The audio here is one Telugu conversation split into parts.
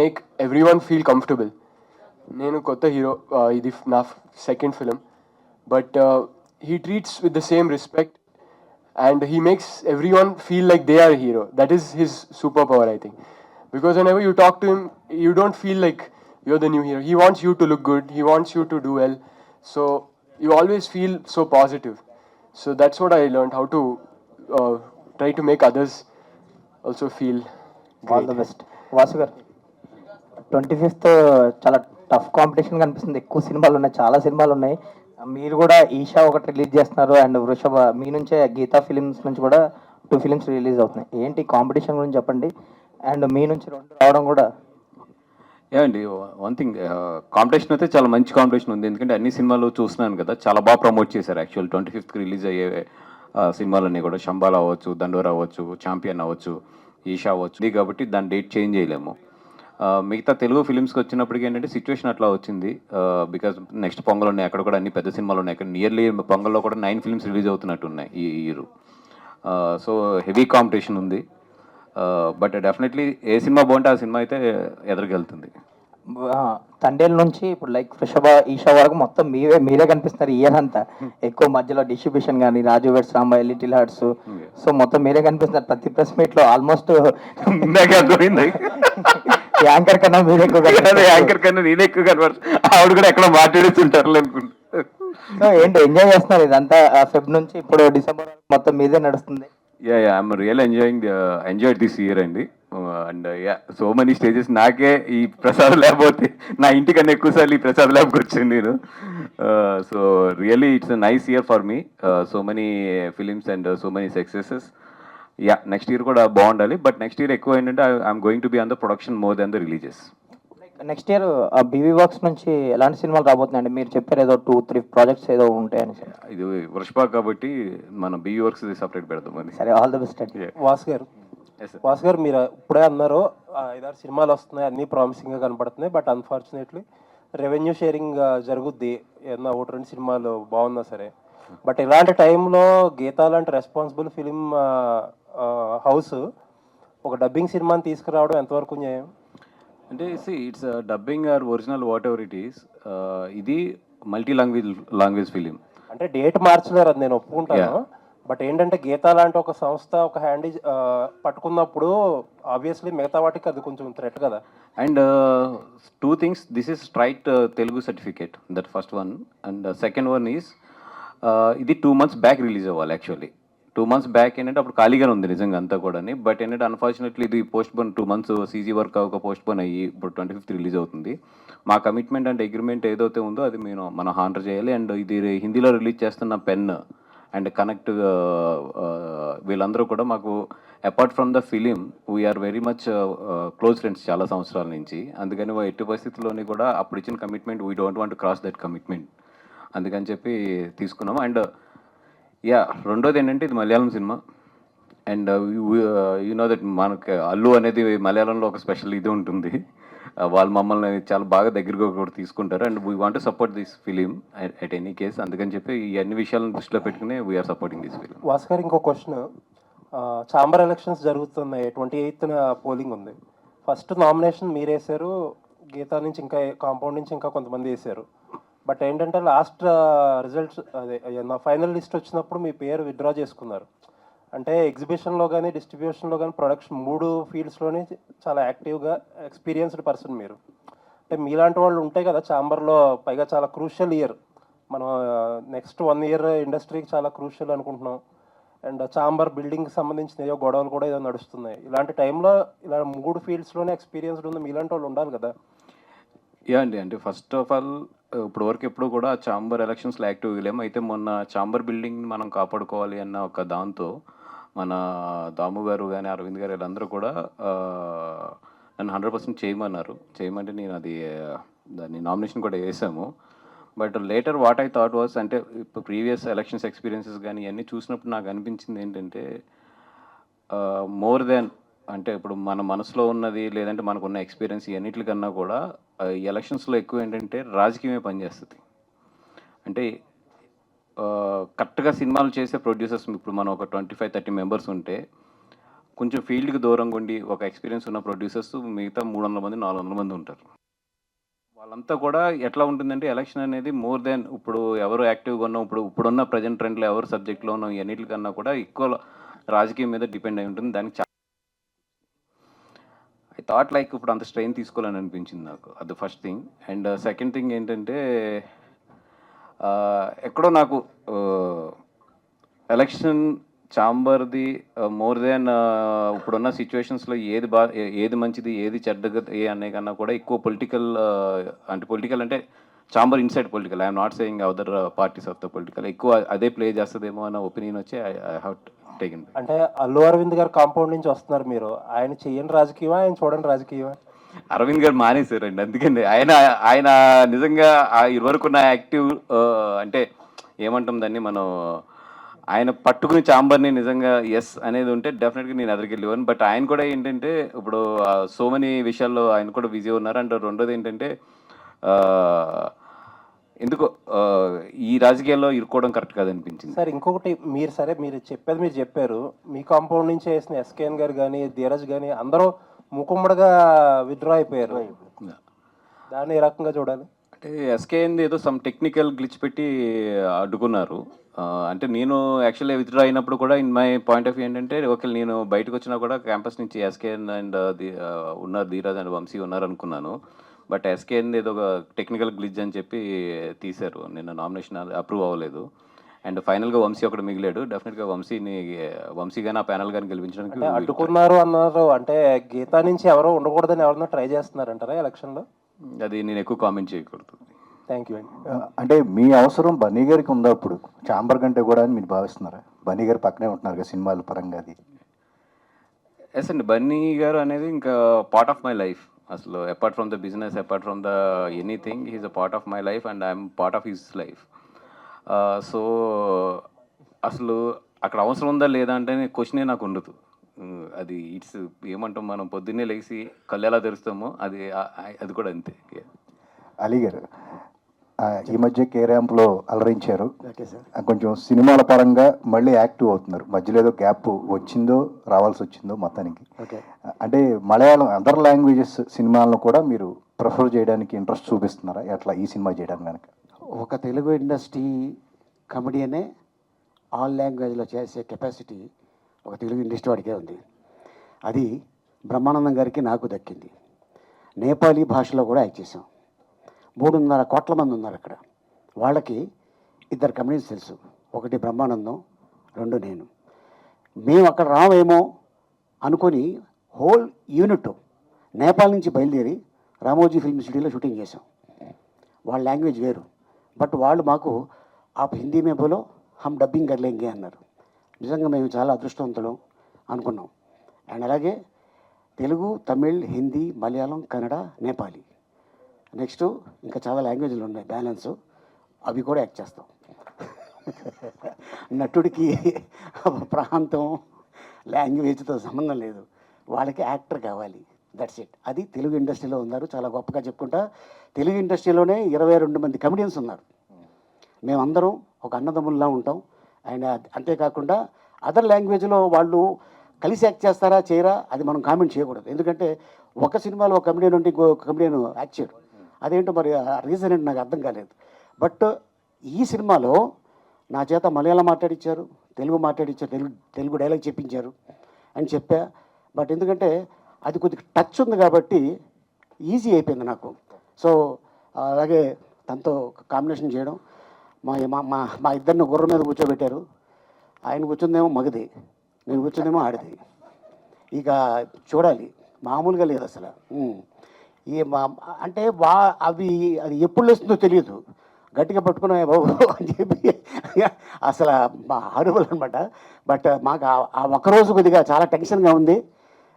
make everyone feel comfortable. నేను కొత్త హీరో, ఇది నా second film, but he treats with the same respect and he makes everyone feel like they are a hero. That is his superpower, I think, because whenever you talk to him, you don't feel like you're the new hero. He wants you to look good, he wants you to do well, so you always feel so positive. So that's what I learned, how to try to make others also feel all great. The best. Vasu గారు, 25th చాలా టఫ్ కాంపిటీషన్ కనిపిస్తుంది. ఎక్కువ సినిమాలు ఉన్నాయి, చాలా సినిమాలు ఉన్నాయి. మీరు కూడా ఈషా ఒకటి రిలీజ్ చేస్తున్నారు, అండ్ వృషభ మీ నుంచే గీతా ఫిలిమ్స్ నుంచి కూడా 2 ఫిలిమ్స్ రిలీజ్ అవుతున్నాయి. ఏంటి కాంపిటీషన్ గురించి చెప్పండి, అండ్ మీ నుంచి 2 రావడం కూడా. అండి, వన్ థింగ్, కాంపిటీషన్ అయితే చాలా మంచి కాంపిటీషన్ ఉంది. ఎందుకంటే అన్ని సినిమాలు చూస్తున్నాను కదా, చాలా బాగా ప్రమోట్ చేశారు. యాక్చువల్ 25th రిలీజ్ అయ్యే సినిమాలన్నీ కూడా శంబాల్ అవ్వచ్చు, దండోర్ అవ్వచ్చు, ఛాంపియన్ అవ్వచ్చు, ఈషా అవ్వచ్చు. ఇది కాబట్టి దాని డేట్ చేంజ్ చేయలేము. మిగతా తెలుగు ఫిలిమ్స్కి వచ్చినప్పటికీ ఏంటంటే సిచ్యువేషన్ అట్లా వచ్చింది. బికాజ్ నెక్స్ట్ పొంగల్ ఉన్నాయి, అక్కడ కూడా అన్ని పెద్ద సినిమాలు ఉన్నాయి. అక్కడ నియర్లీ పొంగల్లో కూడా 9 ఫిల్మ్స్ రిలీజ్ అవుతున్నట్టు ఉన్నాయి ఈ ఇయర్. సో హెవీ కాంపిటీషన్ ఉంది. బట్ డెఫినెట్లీ ఏ సినిమా బాగుంటే ఆ సినిమా అయితే ఎదురుకెళ్తుంది. తండేల నుంచి ఇప్పుడు లైక్ వృషభ, ఈషా వరకు మొత్తం మీరే కనిపిస్తారు ఇయర్ అంతా. ఎక్కువ మధ్యలో డిస్ట్రిబ్యూషన్ కానీ Raju weds, Rambai, little hearts, so మొత్తం మీరే కనిపిస్తున్నారు ప్రతి ప్రెస్ మీట్ లో. ఆల్మోస్ట్ యాంకర్ కన్నా మీరే ఎక్కువ యాంకర్ కన్నా నేనే ఎక్కువ కనబడుతుంది. ఆవిడ కూడా ఎక్కడ మాట్లాడుతుంటారు అనుకుంటా. ఏంటి ఎంజాయ్ చేస్తున్నారు ఇదంతా? ఫెబ్ నుంచి ఇప్పుడు డిసెంబర్ మొత్తం మీదే నడుస్తుంది. I'm real enjoyed this year అండి. And so many stages. నాకే ఈ ప్రసాద్ లేకపోతే నా ఇంటికన్నా ఎక్కువసార్లు ఈ ప్రసాద్ ల్యాబ్కి వచ్చాను నేను. So really it's a nice year for me. So many films and so many successes. Next year కూడా బాగుండాలి. బట్ నెక్స్ట్ ఇయర్ ఎక్కువ ఏంటంటే I'm going to be on the production more than the releases. Next year BV works నుంచి ఎలాంటి సినిమాలు రాబోతున్నాయండి? మీరు చెప్పారు ఏదో 2-3 ప్రాజెక్ట్స్ ఏదో ఉంటాయని. ఇది వృషభ కాబట్టి మనం బీవీ వర్క్స్ సపరేట్ పెడతామని. సరే, ఆల్ ద బెస్ట్ అండి. వాసు గారు మీరు ఇప్పుడే అన్నారు 5-6 సినిమాలు వస్తున్నాయి, అన్నీ ప్రామిసింగ్గా కనపడుతున్నాయి, బట్ అన్ఫార్చునేట్లీ రెవెన్యూ షేరింగ్ జరుగుద్ది ఏదన్నా 1-2 సినిమాలు బాగున్నా సరే. బట్ ఇలాంటి టైంలో గీతా లాంటి రెస్పాన్సిబుల్ ఫిలిం హౌస్ ఒక డబ్బింగ్ సినిమాని తీసుకురావడం ఎంతవరకు న్యాయం? అంటే it's dubbing or original whatever it is. ఇది మల్టీ లాంగ్వేజ్ ఫిలిం. అంటే డేట్ మార్చలేరు, అది నేను ఒప్పుకుంటాను. బట్ ఏంటంటే గీతా లాంటి ఒక సంస్థ ఒక హ్యాండ్ పట్టుకున్నప్పుడు ఆబ్వియస్లీ మిగతా వాటికి అది కొంచెం థ్రెట్ కదా. And 2 things, this is straight Telugu certificate, that first one. And second one is ఇది 2 months బ్యాక్ రిలీజ్ అవ్వాలి. యాక్చువల్లీ 2 months బ్యాక్ ఏంటంటే అప్పుడు ఖాళీగానే ఉంది నిజంగా అంతా కూడా. బట్ ఏంటంటే అన్ఫార్చునేట్లీ ఇది post phone 2 months CG work అవ్వక పోస్ట్ పోన్ అయ్యి ఇప్పుడు 25th రిలీజ్ అవుతుంది. మా కమిట్మెంట్ అండ్ అగ్రిమెంట్ ఏదైతే ఉందో అది మనం హానర్ చేయాలి. అండ్ ఇది హిందీలో రిలీజ్ చేస్తున్న పెన్ అండ్ కనెక్ట్ వీళ్ళందరూ కూడా మాకు apart from the film we are very much close friends చాలా సంవత్సరాల నుంచి. అందుకని ఎట్టి పరిస్థితుల్లోని కూడా అప్పుడు ఇచ్చిన commitment we don't want to cross that commitment. అందుకని చెప్పి తీసుకున్నాము. అండ్ రెండోది ఏంటంటే ఇది మలయాళం సినిమా. అండ్ యూ నో దట్ మనకి అల్లు అనేది మలయాళంలో ఒక స్పెషల్ ఇది ఉంటుంది. వాళ్ళు మమ్మల్ని చాలా బాగా దగ్గరగా కూడా తీసుకుంటారు. And we want to support this film at any case. అందుకని చెప్పి ఈ అన్ని విషయాలను దృష్టిలో పెట్టుకుని వీఆర్ సపోర్టింగ్ దిస్ ఫిలిం. వాస్కర్, ఇంకో క్వశ్చన్. ఛాంబర్ ఎలక్షన్స్ జరుగుతున్నాయి, 28th పోలింగ్ ఉంది. ఫస్ట్ నామినేషన్ మీరు వేశారు, గీతా నుంచి ఇంకా కాంపౌండ్ నుంచి ఇంకా కొంతమంది వేశారు. బట్ ఏంటంటే లాస్ట్ రిజల్ట్స్ అదే నా ఫైనల్ లిస్ట్ వచ్చినప్పుడు మీ పేరు విత్డ్రా చేసుకున్నారు. అంటే ఎగ్జిబిషన్లో కానీ డిస్ట్రిబ్యూషన్లో కానీ ప్రొడక్షన్ 3 ఫీల్డ్స్లోనే చాలా యాక్టివ్గా ఎక్స్పీరియన్స్డ్ పర్సన్ మీరు. అంటే మీలాంటి వాళ్ళు ఉంటే కదా ఛాంబర్లో, పైగా చాలా క్రూషియల్ ఇయర్. మనం నెక్స్ట్ 1 year ఇండస్ట్రీకి చాలా క్రూషియల్ అనుకుంటున్నాం. అండ్ ఛాంబర్ బిల్డింగ్కి సంబంధించిన ఏదో గొడవలు కూడా ఏదో నడుస్తున్నాయి. ఇలాంటి టైంలో ఇలా 3 ఫీల్డ్స్లోనే ఎక్స్పీరియన్స్డ్ ఉంది మీలాంటి వాళ్ళు ఉండాలి కదా. అంటే ఫస్ట్ ఆఫ్ ఆల్ ఇప్పుడు వరకు ఎప్పుడు కూడా ఛాంబర్ ఎలక్షన్స్లో యాక్టివ్ లేము. అయితే మొన్న ఛాంబర్ బిల్డింగ్ని మనం కాపాడుకోవాలి అన్న ఒక దాంతో మన దాము గారు కానీ అరవింద్ గారు వీళ్ళందరూ కూడా నన్ను 100% చేయమంటే నేను దాన్ని నామినేషన్ కూడా వేసాము. But later what I thought was, అంటే ఇప్పుడు ప్రీవియస్ ఎలక్షన్స్ ఎక్స్పీరియన్సెస్ కానీ ఇవన్నీ చూసినప్పుడు నాకు అనిపించింది ఏంటంటే మోర్ దెన్ అంటే ఇప్పుడు మన మనసులో ఉన్నది లేదంటే మనకున్న ఎక్స్పీరియన్స్ అన్నిటికన్నా కూడా ఈ ఎలక్షన్స్లో ఎక్కువ ఏంటంటే రాజకీయమే పనిచేస్తుంది. అంటే కరెక్ట్గా సినిమాలు చేసే ప్రొడ్యూసర్స్ ఇప్పుడు మనం ఒక 25-30 మెంబర్స్ ఉంటే కొంచెం ఫీల్డ్కి దూరంగా ఉండి ఒక ఎక్స్పీరియన్స్ ఉన్న ప్రొడ్యూసర్స్ మిగతా 300 మంది 400 మంది ఉంటారు. వాళ్ళంతా కూడా ఎట్లా ఉంటుందంటే ఎలక్షన్ అనేది మోర్ దెన్ ఇప్పుడు ఎవరు యాక్టివ్గా ఉన్నాం, ఇప్పుడున్న ప్రజెంట్ ట్రెండ్లో ఎవరు సబ్జెక్ట్లో ఉన్నాం, ఇవన్నిటికన్నా కూడా ఎక్కువ రాజకీయం మీద డిపెండ్ అయి ఉంటుంది. దానికి ఐ థాట్ లైక్ ఇప్పుడు అంత స్ట్రెయిన్ తీసుకోవాలని అనిపించింది నాకు. అది first thing. And second thing ఏంటంటే ఎక్కడో నాకు ఎలక్షన్ చాంబర్ది మోర్ దెన్ ఇప్పుడున్న సిచ్యువేషన్స్లో ఏది మంచిది ఏది చెడ్డగా అనే కన్నా కూడా ఎక్కువ పొలిటికల్ అంటే chamber inside political, I'm not saying other parties of the political ఎక్కువ అదే ప్లే చేస్తుందేమో అన్న ఒపీనియన్ వచ్చి ఐ హ్యావ్ టేకెన్. అంటే అల్లు అరవింద్ గారు కాంపౌండ్ నుంచి వస్తున్నారు మీరు, ఆయన చెయ్యని రాజకీయమా ఆయన చూడండి రాజకీయమా? అరవింద్ గారు మానేశారండి, అందుకని ఆయన నిజంగా ఇదివరకున్న యాక్టివ్ అంటే ఏమంటాం దాన్ని మనం, ఆయన పట్టుకుని చాంబర్ని నిజంగా ఎస్ అనేది ఉంటే డెఫినెట్గా నేను ఎదురుకెళ్ళేవాను. బట్ ఆయన కూడా ఏంటంటే ఇప్పుడు సో మెనీ విషయాల్లో ఆయన కూడా బిజీ ఉన్నారు. అండ్ రెండోది ఏంటంటే ఎందుకో ఈ రాజకీయాల్లో ఇరుక్కోవడం కరెక్ట్ కాదనిపించింది. సార్ ఇంకొకటి, మీరు చెప్పారు, మీ కాంపౌండ్ నుంచి వేసిన ఎస్కేఎన్ గారు కానీ ధీరజ్ కానీ అందరూ మూకుమ్మడిగా విత్డ్రా అయిపోయారు. దాన్ని ఏ రకంగా చూడాలి? అంటే ఎస్కేఎన్ ఏదో సమ్ టెక్నికల్ గ్లిచ్ పెట్టి అడ్డుకున్నారు. అంటే నేను యాక్చువల్లీ విత్డ్రా అయినప్పుడు కూడా in my point of view ఏంటంటే ఓకే, నేను బయటకు వచ్చినా కూడా క్యాంపస్ నుంచి ఎస్కేఎన్ అండ్ ఉన్నారు, ధీరజ్ అండ్ వంశీ ఉన్నారు అనుకున్నాను. బట్ ఎస్కేఎన్ ఏదో ఒక టెక్నికల్ గ్లిచ్ అని చెప్పి తీశారు. నిన్న నామినేషన్ అప్రూవ్ అవ్వలేదు. అండ్ ఫైనల్గా వంశీ ఒకటి మిగిలాడు. డెఫినెట్గా వంశీ కానీ ఆ ప్యానల్ కానీ గెలిపించడానికి అడ్డుకున్నారు అన్నారు. అంటే గీతా నుంచి ఎవరో ఉండకూడదని ఎవరన్నా ట్రై చేస్తున్నారంటారా ఎలక్షన్లో? అది నేను ఎక్కువ కామెంట్ చేయకూడదు. థ్యాంక్ యూ అండి. అంటే మీ అవసరం బన్నీ గారికి ఉందా ఇప్పుడు చాంబర్ కంటే కూడా అని మీరు భావిస్తున్నారా? బన్నీ గారు పక్కనే ఉంటున్నారు కదా సినిమాల పరంగా. అది ఎస్ అండి, బన్నీ గారు అనేది ఇంకా పార్ట్ ఆఫ్ మై లైఫ్. అసలు apart from the business, apart from the anything, he's a part of my life and I'm part of his life. So అసలు అక్కడ అవసరం ఉందా లేదా అంటే క్వశ్చనే నాకు ఉండదు. అది ఇట్స్ ఏమంటాం, మనం పొద్దున్నే లేచి కళ్ళు ఎలా తెరుస్తామో అది కూడా అంతే. అలీ గారు ఈ మధ్య కే ర్యాంప్లో అలరించారు. కొంచెం సినిమాల పరంగా మళ్ళీ యాక్టివ్ అవుతున్నారు. మధ్యలో ఏదో గ్యాప్ రావాల్సి వచ్చిందో మొత్తానికి. అంటే మలయాళం అదర్ లాంగ్వేజెస్ సినిమాలను కూడా మీరు ప్రిఫర్ చేయడానికి ఇంట్రెస్ట్ చూపిస్తున్నారా ఎట్లా ఈ సినిమా చేయడానికి కనుక? ఒక తెలుగు ఇండస్ట్రీ కమెడియనే ఆల్ లాంగ్వేజ్లో చేసే కెపాసిటీ ఒక తెలుగు ఇండస్ట్రీ వాడికే ఉంది. అది బ్రహ్మానందం గారికి నాకు దక్కింది. నేపాలీ భాషలో కూడా యాక్ట్ చేసాం. 3.5 కోట్ల మంది ఉన్నారు అక్కడ. వాళ్ళకి 2 కమెడియన్స్ తెలుసు. ఒకటి బ్రహ్మానందం, 2 నేను. మేము అక్కడ రావేమో అనుకొని హోల్ యూనిట్ నేపాల్ నుంచి బయలుదేరి రామోజీ ఫిల్మ్ సిటీలో షూటింగ్ చేసాం. వాళ్ళ లాంగ్వేజ్ వేరు. బట్ వాళ్ళు మాకు ఆప్ హిందీ మే బోలో హమ్ డబ్బింగ్ కర్లేంగే అన్నారు. నిజంగా మేము చాలా అదృష్టవంతులం అనుకున్నాం. అండ్ అలాగే తెలుగు, తమిళ్, హిందీ, మలయాళం, కన్నడ, నేపాలీ, నెక్స్ట్ ఇంకా చాలా లాంగ్వేజ్లు ఉన్నాయి బ్యాలెన్స్, అవి కూడా యాక్ట్ చేస్తాం. నటుడికి ప్రాంతం లాంగ్వేజ్తో సంబంధం లేదు, వాళ్ళకి యాక్టర్ కావాలి, దట్స్ ఇట్. అది తెలుగు ఇండస్ట్రీలో ఉన్నారు. చాలా గొప్పగా చెప్పుకుంటా. తెలుగు ఇండస్ట్రీలోనే 22 మంది కమెడియన్స్ ఉన్నారు. మేమందరం ఒక అన్నదమ్ముల్లా ఉంటాం. అండ్ అంతేకాకుండా అదర్ లాంగ్వేజ్లో వాళ్ళు కలిసి యాక్ట్ చేస్తారా చేయరా అది మనం కామెంట్ చేయకూడదు. ఎందుకంటే ఒక సినిమాలో ఒక కమెడియన్ ఉంటే ఇంకో కమెడియన్ యాక్ట్ చేయరు. అదేంటో మరి ఆ రీజన్ ఏంటి నాకు అర్థం కాలేదు. బట్ ఈ సినిమాలో నా చేత మలయాళం మాట్లాడించారు, తెలుగు మాట్లాడించారు, తెలుగు డైలాగ్ చెప్పించారు అని చెప్పా. బట్ ఎందుకంటే అది కొద్దిగా టచ్ ఉంది కాబట్టి ఈజీ అయిపోయింది నాకు. సో అలాగే తనతో కాంబినేషన్ చేయడం, మా ఇద్దరిని గుర్రం మీద కూర్చోబెట్టారు. ఆయన కూర్చుందేమో మగది, నేను కూర్చుందేమో ఆడిది. ఇక చూడాలి, మామూలుగా లేదు అసలు. అంటే అది ఎప్పుడు వస్తుందో తెలియదు. గట్టిగా పట్టుకున్నాయి బాబు అని చెప్పి అసలు మా హారబుల్ అనమాట. బట్ మాకు ఆ ఒక్కరోజు కొద్దిగా చాలా టెన్షన్గా ఉంది.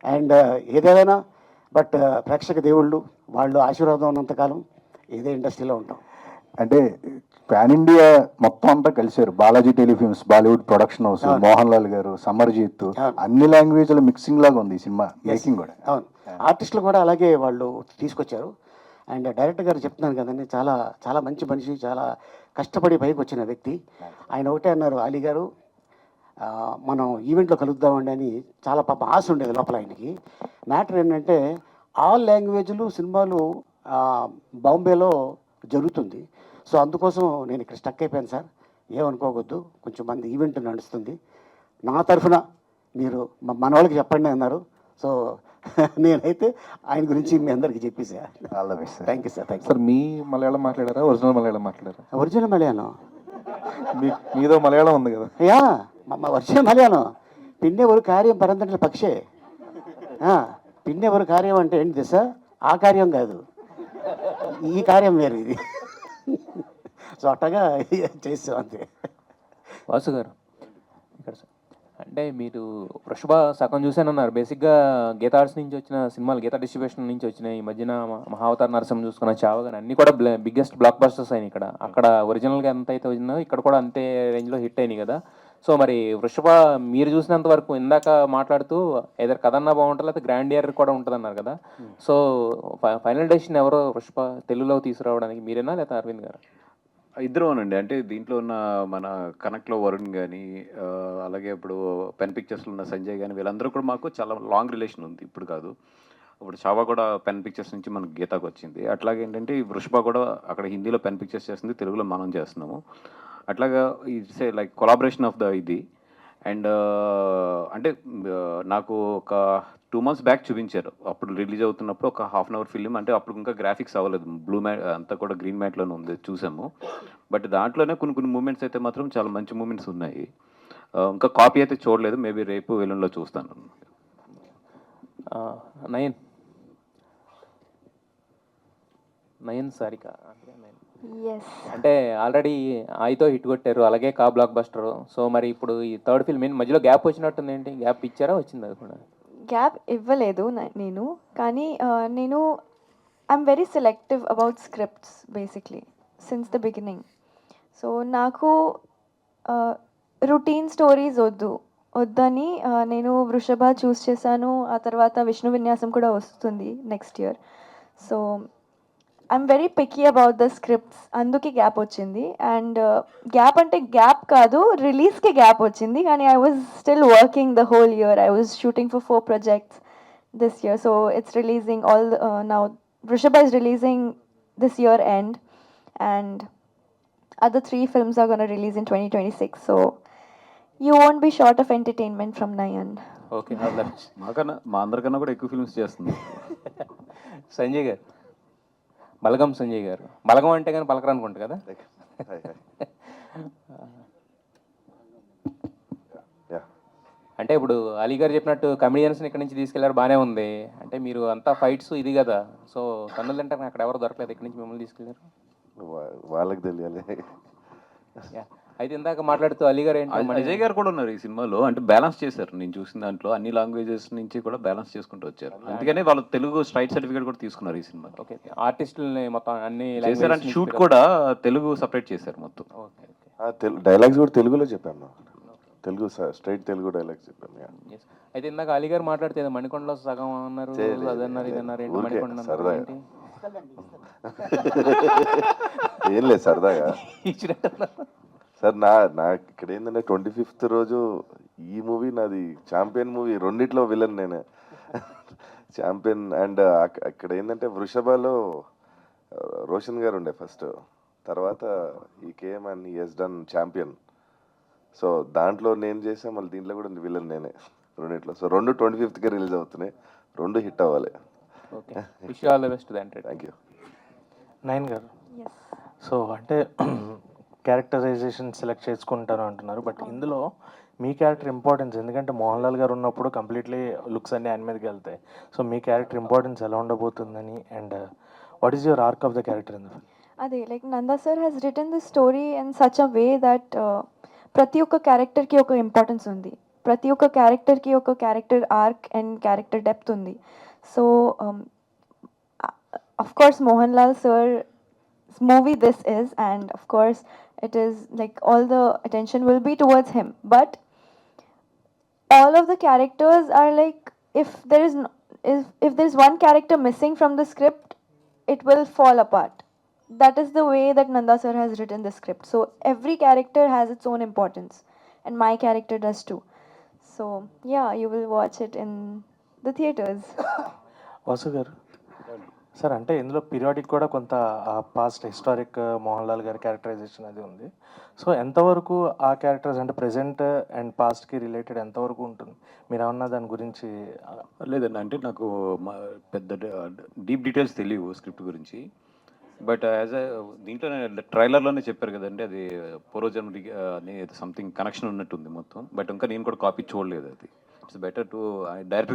అండ్ ఏదేమైనా బట్ ప్రేక్షక దేవుళ్ళు వాళ్ళు ఆశీర్వాదం ఉన్నంతకాలం ఇదే ఇండస్ట్రీలో ఉంటాం. అంటే పాన్ ఇండియా మొత్తం అంతా కలిశారు. Balaji telefilms, Bollywood production house, Mohan Lal గారు, సమర్జీత్, అన్ని లాంగ్వేజ్ల మిక్సింగ్ లాగా ఉంది ఈ సినిమా మేకింగ్ కూడా. అవును, ఆర్టిస్టులు కూడా అలాగే వాళ్ళు తీసుకొచ్చారు. అండ్ డైరెక్టర్ గారు చెప్తున్నాను కదండి, చాలా చాలా మంచి మనిషి, చాలా కష్టపడి పైకి వచ్చిన వ్యక్తి. ఆయన ఒకటే అన్నారు, అలీ గారు మనం ఈవెంట్లో కలుద్దామండి అని చాలా పాప ఆశ ఉండేది లోపల ఆయనకి. మ్యాటర్ ఏంటంటే ఆల్ లాంగ్వేజ్లు సినిమాలు ఆ, బాంబేలో జరుగుతుంది. సో అందుకోసం నేను ఇక్కడ స్టక్ అయిపోయాను సార్, ఏమనుకోవద్దు, కొంచెం మంది ఈవెంట్ నడుస్తుంది. నా తరఫున మీరు మన వాళ్ళకి చెప్పండి అన్నారు. సో నేనైతే ఆయన గురించి మీ అందరికీ చెప్పేసా. All the best sir. Thank you sir, thank you. Sir మీ మలయాళం మాట్లాడారా ఒరిజినల్ మలయాళం మాట్లాడారా? ఒరిజినల్ మలయాళం. మీదో మలయాళం ఉంది కదా? Yeah, original Malayalam. పిన్నే ఒక కార్యం పరంతంటే పక్షే. పిన్నే ఒక కార్యం అంటే ఏంటి తెలుసా? ఆ కార్యం కాదు, ఈ కార్యం వేరు ఇది. సో అట్టగా చేస్తాం అంతే. వాసు గారు ఇక్కడ సార్, అంటే మీరు వృషభ సగం చూసానన్నారు. బేసిక్గా గీతా ఆర్ట్స్ నుంచి వచ్చిన సినిమాలు, గీతా డిస్ట్రిబ్యూషన్ నుంచి వచ్చినాయి. ఈ మధ్యన మహావతార్ నరసింహ చూసుకున్న చావగాని అన్నీ కూడా బిగ్గెస్ట్ బ్లాక్ బస్టర్స్ అయినాయి ఇక్కడ. అక్కడ ఒరిజినల్గా ఎంత అయితే వచ్చిందో ఇక్కడ కూడా అంతే రేంజ్లో హిట్ అయినాయి కదా. సో మరి వృషభ మీరు చూసినంత వరకు, ఇందాక మాట్లాడుతూ ఏదో కథన్నా బాగుంటుంది లేకపోతే గ్రాండ్ ఇయర్ కూడా ఉంటుంది అన్నారు కదా. సో ఫైనల్ డెసిషన్ ఎవరో వృషభ తెలుగులో తీసుకురావడానికి, మీరేనా లేదా అరవింద్ గారు? ఇద్దరునండి. అంటే దీంట్లో ఉన్న మన కనెక్ట్లో వరుణ్ కానీ, అలాగే ఇప్పుడు పెన్ పిక్చర్స్లో ఉన్న సంజయ్ కానీ, వీళ్ళందరూ కూడా మాకు చాలా లాంగ్ రిలేషన్ ఉంది, ఇప్పుడు కాదు. ఇప్పుడు చావా కూడా పెన్ పిక్చర్స్ నుంచి మనకు గీతాకు వచ్చింది. అట్లాగే ఏంటంటే ఈ వృషభ కూడా అక్కడ హిందీలో పెన్ పిక్చర్స్ చేస్తుంది, తెలుగులో మనం చేస్తున్నాము. అట్లాగా it's a like collaboration of the ఇది. అండ్ అంటే నాకు ఒక 2 months బ్యాక్ చూపించారు, అప్పుడు రిలీజ్ అవుతున్నప్పుడు ఒక ½ an hour ఫిలిం. అంటే అప్పుడు ఇంకా గ్రాఫిక్స్ అవ్వలేదు, బ్లూ మ్యాట్ అంతా కూడా గ్రీన్ మ్యాట్లోనే ఉంది, చూసాము. బట్ దాంట్లోనే కొన్ని మూమెంట్స్ అయితే మాత్రం చాలా మంచి మూమెంట్స్ ఉన్నాయి. ఇంకా కాపీ అయితే చూడలేదు, మేబీ రేపు ఎల్లుండిలో చూస్తాను. నయన్ సారిక అంటే ఆల్రెడీ ఆయితో హిట్ కొట్టారు, అలాగే కా బ్లాక్ బస్టర్. సో మరి ఇప్పుడు ఈ థర్డ్ ఫిల్మ్ మధ్యలో గ్యాప్ వచ్చినట్టుంది, ఏంటి గ్యాప్ ఇచ్చారా, వచ్చింది అది కూడా? గ్యాప్ ఇవ్వలేదు నేను, కానీ నేను I'm very selective about scripts basically since the beginning. So నాకు రొటీన్ స్టోరీస్ వద్దని నేను వృషభ చూస్ చేశాను. ఆ తర్వాత విష్ణు విన్యాసం కూడా వస్తుంది next year. So I'm very picky about the scripts, అందుకే గ్యాప్ వచ్చింది. అండ్ గ్యాప్ అంటే గ్యాప్ కాదు, రిలీజ్కి గ్యాప్ వచ్చింది, కానీ I was still working the whole year. I was shooting for 4 projects this year. So it's releasing now Vrishabha is releasing this year end, and other 3 films are going to release in 2026. So you won't be short of entertainment from Nayan. Okay, మా అందరికన్నా కూడా ఎక్కువ ఫిల్మ్స్ చేస్తుంది. సంజయ్ గారు, బలగం సంజయ్ గారు. బలగం అంటే కానీ పలకరు అనుకుంటా కదా. అంటే ఇప్పుడు అలీ గారు చెప్పినట్టు కమెడియన్స్ని ఇక్కడ నుంచి తీసుకెళ్లారు, బాగానే ఉంది. అంటే మీరు అంతా ఫైట్స్ ఇది కదా, సో తన్నులు తింటారు, అక్కడ ఎవరు దొరకలేదు, ఇక్కడి నుంచి మిమ్మల్ని తీసుకెళ్లారు. వాళ్ళకి తెలియాలి. అయితే ఇందాక మాట్లాడుతూ అలీ గారు ఏంటి, అజయ్ గారు కూడా ఉన్నారు ఈ సినిమాలో. అంటే బ్యాలెన్స్ చేశారు, నేను చూసిన దాంట్లో అన్ని లాంగ్వేజెస్ నుంచి కూడా బ్యాలెన్స్ చేసుకుంటూ వచ్చారు. అందుకనే వాళ్ళు తెలుగు స్ట్రైట్ సర్టిఫికేట్ కూడా తీసుకున్నారు ఈ సినిమా. ఓకే, ఆర్టిస్టులని మొత్తం అన్ని చేశారు. షూట్ కూడా తెలుగు సపరేట్ చేశారు మొత్తం. ఓకే, డైలాగ్స్ కూడా తెలుగులో చెప్పాను, తెలుగు స్ట్రైట్ తెలుగు డైలాగ్స్ చెప్పాను. అయితే ఇందాక అలీ గారు మాట్లాడితే మణికొండలో సగం అన్నారు, అదన్నారు ఇదన్నారు, ఏంటి మణికొండ ఏంటి ఏం లేదు సరదాగా ఇచ్చినట్టు సార్. నా ఇక్కడ ఏంటంటే 25th రోజు ఈ మూవీ నాది ఛాంపియన్ మూవీ, రెండిట్లో విలన్ నేనే, ఛాంపియన్. అండ్ అక్కడ ఏంటంటే వృషభలో రోషన్ గారు ఉండే ఫస్ట్, తర్వాత ఈ కేమ్ అండ్ ఈ హెస్ డన్ ఛాంపియన్. సో దాంట్లో నేను చేసాను, మళ్ళీ దీంట్లో కూడా విలన్ నేనే రెండిట్లో. సో 2 25th రిలీజ్ అవుతున్నాయి, 2 హిట్ అవ్వాలి. Okay, wish all the best. Thank you. Nayan గారు, సో అంటే క్యారెక్టరైజేషన్ సెలెక్ట్ చేసుకుంటారు అంటున్నారు, బట్ ఇందులో మీ క్యారెక్టర్ ఇంపార్టెన్స్, ఎందుకంటే మోహన్ లాల్ గారు ఉన్నప్పుడు కంప్లీట్లీ లుక్స్ అన్నీ ఆయన మీదకి వెళ్తాయి. సో మీ క్యారెక్టర్ ఇంపార్టెన్స్ ఎలా ఉండబోతుందని, and what is your arc of the character in the film? అదే like Nanda sir has written the story in such a way that ప్రతి ఒక్క క్యారెక్టర్కి ఒక ఇంపార్టెన్స్ ఉంది, ప్రతి ఒక్క క్యారెక్టర్కి ఒక character arc and character depth ఉంది. So of course Mohanlal sir's movie this is, and of course it is like all the attention will be towards him, but all of the characters are like, if there is one character missing from the script, it will fall apart. That is the way that Nanda sir has written the script. So every character has its own importance. and my character does too. So yeah, you will watch it in the theaters. Vasu గారు సార్, అంటే ఇందులో పీరియాడిక్ కూడా కొంత పాస్ట్ హిస్టారిక్ మోహన్ లాల్ గారి క్యారెక్టరైజేషన్ అది ఉంది. సో ఎంతవరకు ఆ క్యారెక్టర్స్ అంటే ప్రెజెంట్ అండ్ పాస్ట్కి రిలేటెడ్ ఎంతవరకు ఉంటుంది? మీరు ఏమన్నా దాని గురించి లేదండి, అంటే నాకు పెద్ద డీప్ డీటెయిల్స్ తెలియవు స్క్రిప్ట్ గురించి. బట్ యాజ్ దీంట్లో ట్రైలర్లోనే చెప్పారు కదండి, అది పూర్వజన్మ అనే సంథింగ్ కనెక్షన్ ఉన్నట్టుంది మొత్తం. బట్ ఇంకా నేను కూడా కాపీ చూడలేదు. అది ఇట్స్ బెటర్ టు డైరెక్ట్